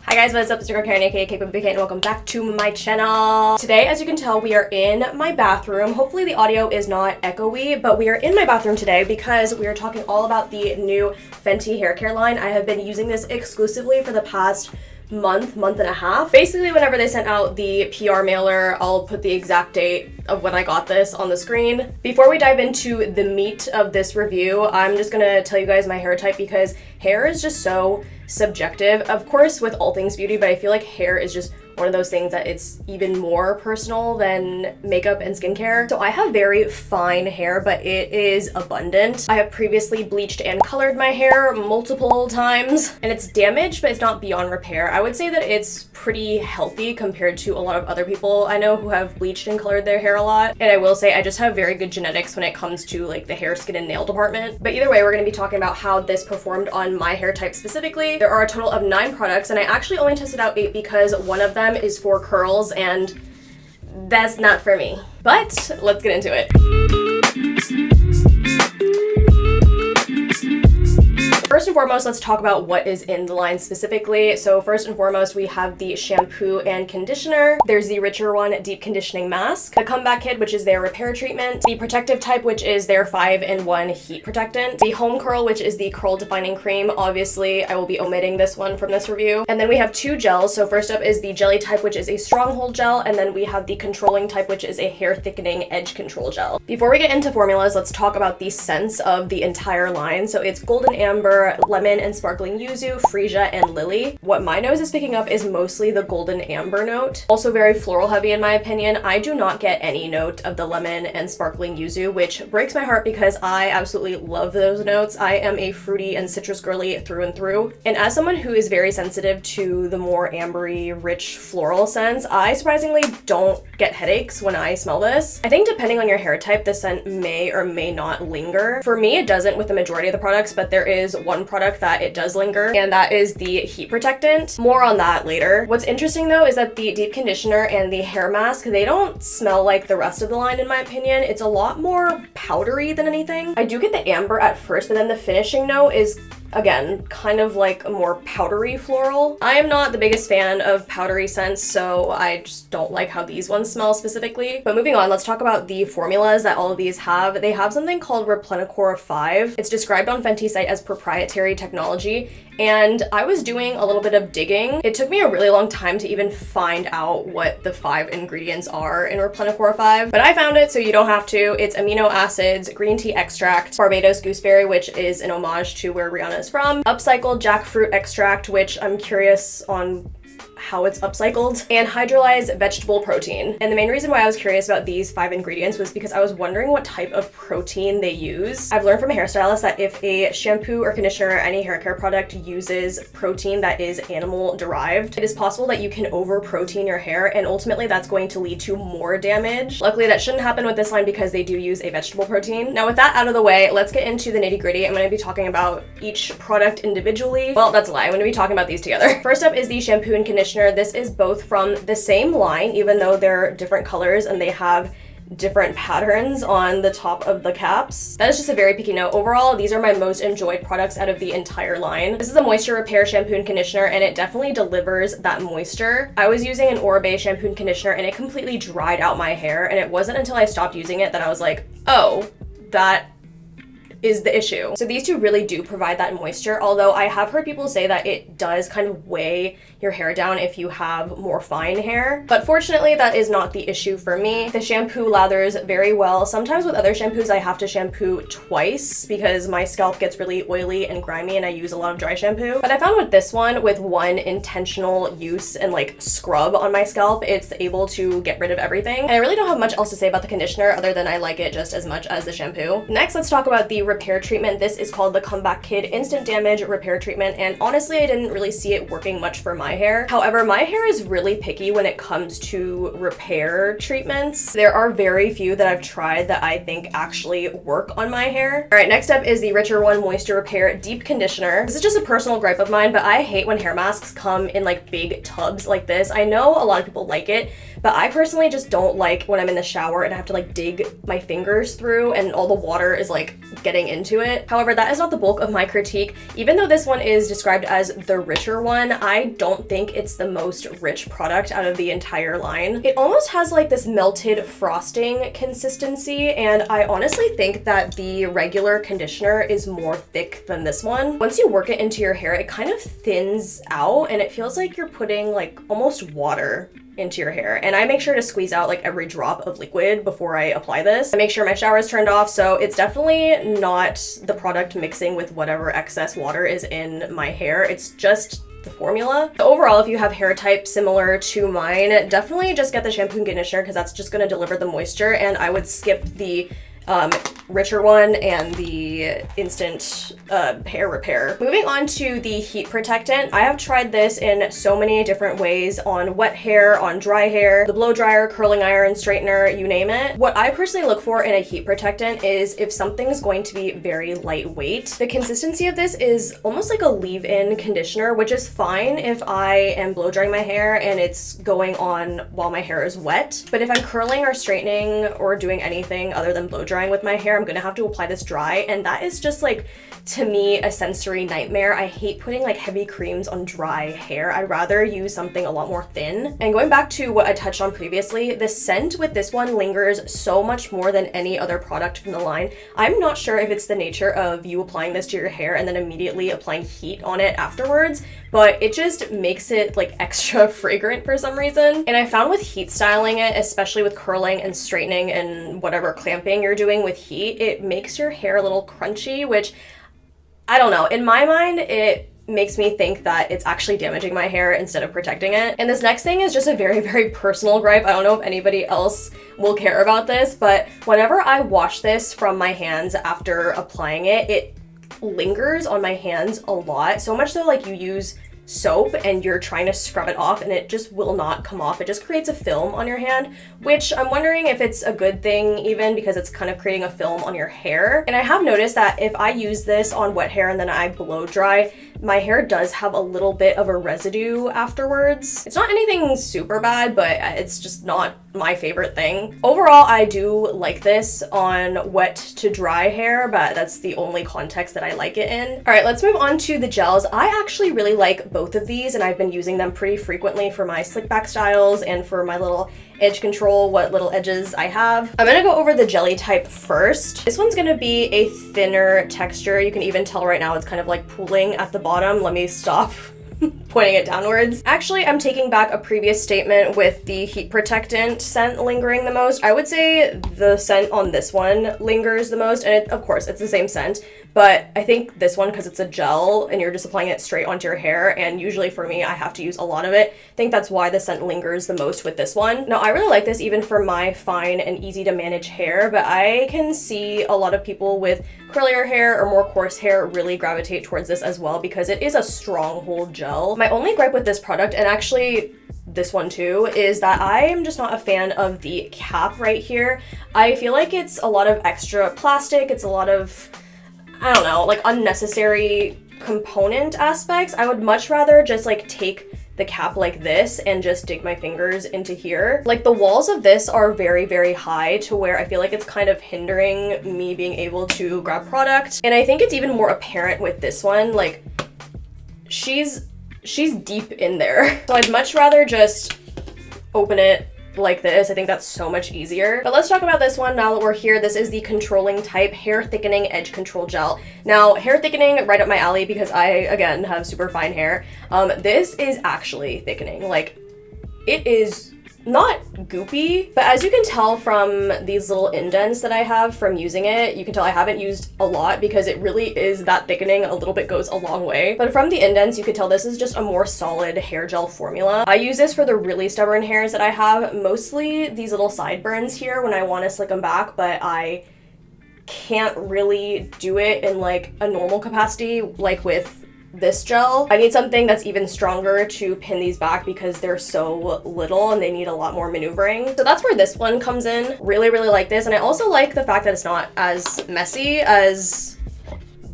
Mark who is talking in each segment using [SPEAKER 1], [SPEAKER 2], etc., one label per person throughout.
[SPEAKER 1] Hi guys, what's up? It's your girl Karen, aka cakedbybabyk, and welcome back to my channel. Today, as you can tell, we are in my bathroom. Hopefully the audio is not echoey, but we are in my bathroom today because we are talking all about the new Fenty hair care line. I have been using this exclusively for the past month and a half. Basically, whenever they sent out the PR mailer, I'll put the exact date of when I got this on the screen. Before we dive into the meat of this review, I'm just gonna tell you guys my hair type because hair is just so subjective, of course, with all things beauty, but I feel like hair is just one of those things that it's even more personal than makeup and skincare. So I have very fine hair, but it is abundant. I have previously bleached and colored my hair multiple times, and it's damaged, but it's not beyond repair. I would say that it's pretty healthy compared to a lot of other people I know who have bleached and colored their hair a lot. And I will say I just have very good genetics when it comes to like the hair, skin, and nail department. But either way, we're gonna be talking about how this performed on my hair type specifically. There are a total of 9 products, and I actually only tested out 8 because one of them is for curls, and that's not for me. But let's get into it. First and foremost, let's talk about what is in the line specifically. So first and foremost, we have the shampoo and conditioner. There's the Richer One Deep Conditioning Mask, the Comeback Kid, which is their repair treatment, the Protective Type, which is their 5-in-1 heat protectant, the Home Curl, which is the curl defining cream. Obviously, I will be omitting this one from this review. And then we have 2 gels. So first up is the Jelly Type, which is a stronghold gel, and then we have the Controlling Type, which is a hair thickening edge control gel. Before we get into formulas, let's talk about the scents of the entire line. So it's Golden Amber, lemon and sparkling yuzu, freesia, and lily. What my nose is picking up is mostly the golden amber note. Also very floral heavy in my opinion. I do not get any note of the lemon and sparkling yuzu, which breaks my heart because I absolutely love those notes. I am a fruity and citrus girly through and through. And as someone who is very sensitive to the more ambery, rich floral scents, I surprisingly don't get headaches when I smell this. I think depending on your hair type, the scent may or may not linger. For me, it doesn't with the majority of the products, but there is one product that it does linger, and that is the heat protectant. More on that later. What's interesting though is that the deep conditioner and the hair mask, they don't smell like the rest of the line in my opinion. It's a lot more powdery than anything. I do get the amber at first, but then the finishing note is again kind of like a more powdery floral. I am not the biggest fan of powdery scents, so I just don't like how these ones smell specifically. But moving on, let's talk about the formulas that all of these have. They have something called Replenicor 5. It's described on Fenty's site as proprietary technology, and I was doing a little bit of digging. It took me a really long time to even find out what the 5 ingredients are in Replenicor 5, but I found it, so you don't have to. It's amino acids, green tea extract, Barbados gooseberry, which is an homage to where Rihanna is from, upcycled jackfruit extract, which I'm curious on how it's upcycled, and hydrolyzed vegetable protein. And the main reason why I was curious about these 5 ingredients was because I was wondering what type of protein they use. I've learned from a hairstylist that if a shampoo or conditioner or any hair care product uses protein that is animal derived, it is possible that you can over protein your hair, and ultimately that's going to lead to more damage. Luckily that shouldn't happen with this line because they do use a vegetable protein. Now with that out of the way, let's get into the nitty gritty. I'm going to be talking about each product individually. Well, that's a lie. I'm going to be talking about these together. First up is the shampoo and conditioner. This is both from the same line, even though they're different colors and they have different patterns on the top of the caps. That is just a very picky note. Overall, these are my most enjoyed products out of the entire line. This is a moisture repair shampoo and conditioner, and it definitely delivers that moisture. I was using an Oribe shampoo and conditioner, and it completely dried out my hair, and it wasn't until I stopped using it that I was like, oh, that is the issue. So these two really do provide that moisture, although I have heard people say that it does kind of weigh your hair down if you have more fine hair. But fortunately, that is not the issue for me. The shampoo lathers very well. Sometimes with other shampoos, I have to shampoo twice because my scalp gets really oily and grimy and I use a lot of dry shampoo. But I found with this one, with one intentional use and like scrub on my scalp, it's able to get rid of everything. And I really don't have much else to say about the conditioner other than I like it just as much as the shampoo. Next, let's talk about the repair treatment. This is called the Comeback Kid Instant Damage Repair Treatment, and honestly, I didn't really see it working much for my hair. However, my hair is really picky when it comes to repair treatments. There are very few that I've tried that I think actually work on my hair. All right, next up is the Richer One Moisture Repair Deep Conditioner. This is just a personal gripe of mine, but I hate when hair masks come in like big tubs like this. I know a lot of people like it, but I personally just don't like when I'm in the shower and I have to like dig my fingers through and all the water is like getting getting into it. However, that is not the bulk of my critique. Even though this one is described as the richer one, I don't think it's the most rich product out of the entire line. It almost has like this melted frosting consistency, and I honestly think that the regular conditioner is more thick than this one. Once you work it into your hair, it kind of thins out and it feels like you're putting like almost water into your hair. And I make sure to squeeze out like every drop of liquid before I apply this. I make sure my shower is turned off, so it's definitely not the product mixing with whatever excess water is in my hair. It's just the formula. Overall, if you have hair type similar to mine, definitely just get the shampoo and conditioner because that's just going to deliver the moisture, and I would skip the richer one and the instant hair repair. Moving on to the heat protectant. I have tried this in so many different ways on wet hair, on dry hair, the blow dryer, curling iron, straightener, you name it. What I personally look for in a heat protectant is if something's going to be very lightweight. The consistency of this is almost like a leave-in conditioner, which is fine if I am blow drying my hair and it's going on while my hair is wet. But if I'm curling or straightening or doing anything other than blow drying with my hair, I'm gonna have to apply this dry, and that is just like, to me, a sensory nightmare. I hate putting like heavy creams on dry hair. I'd rather use something a lot more thin. And going back to what I touched on previously, the scent with this one lingers so much more than any other product from the line. I'm not sure if it's the nature of you applying this to your hair and then immediately applying heat on it afterwards, but it just makes it like extra fragrant for some reason. And I found with heat styling it, especially with curling and straightening and whatever clamping you're doing with heat, it makes your hair a little crunchy, which I don't know. In my mind, it makes me think that it's actually damaging my hair instead of protecting it. And this next thing is just a very, very personal gripe. I don't know if anybody else will care about this, but whenever I wash this from my hands after applying it, it lingers on my hands a lot. So much so like you use soap and you're trying to scrub it off and it just will not come off. It just creates a film on your hand, which I'm wondering if it's a good thing even because it's kind of creating a film on your hair. And I have noticed that if I use this on wet hair and then I blow dry, my hair does have a little bit of a residue afterwards. It's not anything super bad, but it's just not my favorite thing. Overall, I do like this on wet to dry hair, but that's the only context that I like it in. All right, let's move on to the gels. I actually really like both of these and I've been using them pretty frequently for my slick back styles and for my little edge control, what little edges I have. I'm gonna go over the jelly type first. This one's gonna be a thinner texture. You can even tell right now it's kind of like pooling at the bottom. Let me stop pointing it downwards. Actually, I'm taking back a previous statement with the heat protectant scent lingering the most. I would say the scent on this one lingers the most, and of course, it's the same scent, but I think this one, because it's a gel and you're just applying it straight onto your hair, and usually for me, I have to use a lot of it. I think that's why the scent lingers the most with this one. Now, I really like this even for my fine and easy to manage hair, but I can see a lot of people with curlier hair or more coarse hair really gravitate towards this as well because it is a stronghold gel. My only gripe with this product, and actually this one too, is that I am just not a fan of the cap right here. I feel like it's a lot of extra plastic. It's a lot of, I don't know, like unnecessary component aspects. I would much rather just like take the cap like this and just dig my fingers into here. Like the walls of this are very, very high to where I feel like it's kind of hindering me being able to grab product. And I think it's even more apparent with this one. Like she's deep in there. So I'd much rather just open it like this. I think that's so much easier. But let's talk about this one now that we're here. This is the controlling type hair thickening edge control gel. Now, hair thickening right up my alley because I, again, have super fine hair. This is actually thickening. Like, it is not goopy, but as you can tell from these little indents that I have from using it, you can tell I haven't used a lot because it really is that thickening. A little bit goes a long way. But from the indents, you can tell this is just a more solid hair gel formula. I use this for the really stubborn hairs that I have, mostly these little sideburns here when I want to slick them back, but I can't really do it in like a normal capacity like with this gel. I need something that's even stronger to pin these back because they're so little and they need a lot more maneuvering. So that's where this one comes in. Really, really like this. And I also like the fact that it's not as messy as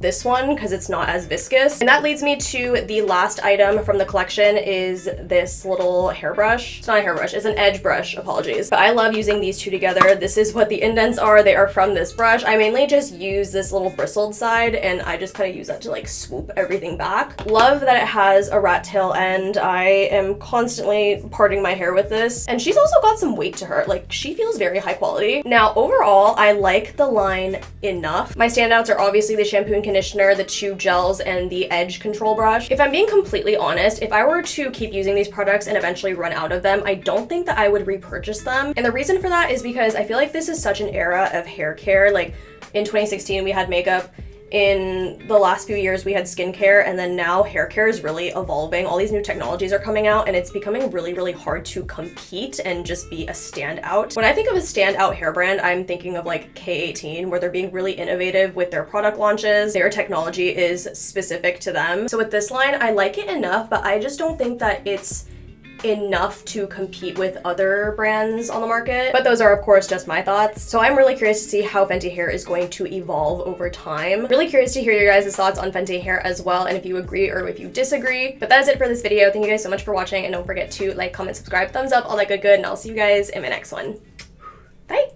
[SPEAKER 1] this one because it's not as viscous. And that leads me to the last item from the collection is this little hairbrush. It's not a hairbrush, it's an edge brush, apologies. But I love using these two together. This is what the indents are. They are from this brush. I mainly just use this little bristled side and I just kind of use that to like swoop everything back. Love that it has a rat tail end. I am constantly parting my hair with this. And she's also got some weight to her. Like, she feels very high quality. Now, overall, I like the line enough. My standouts are obviously the shampoo and conditioner, the two gels, and the edge control brush. If I'm being completely honest, if I were to keep using these products and eventually run out of them, I don't think that I would repurchase them. And the reason for that is because I feel like this is such an era of hair care. Like, in 2016, we had makeup. In the last few years, we had skincare, and then now hair care is really evolving. All these new technologies are coming out, and it's becoming really, really hard to compete and just be a standout. When I think of a standout hair brand, I'm thinking of like K18, where they're being really innovative with their product launches. Their technology is specific to them. So with this line, I like it enough, but I just don't think that it's enough to compete with other brands on the market. But those are of course just my thoughts. So I'm really curious to see how Fenty hair is going to evolve over time. Really curious to hear your guys' thoughts on Fenty hair as well, and if you agree or if you disagree. But that is it for this video. Thank you guys so much for watching, and don't forget to like, comment, subscribe, thumbs up, all that good, and I'll see you guys in my next one. Bye!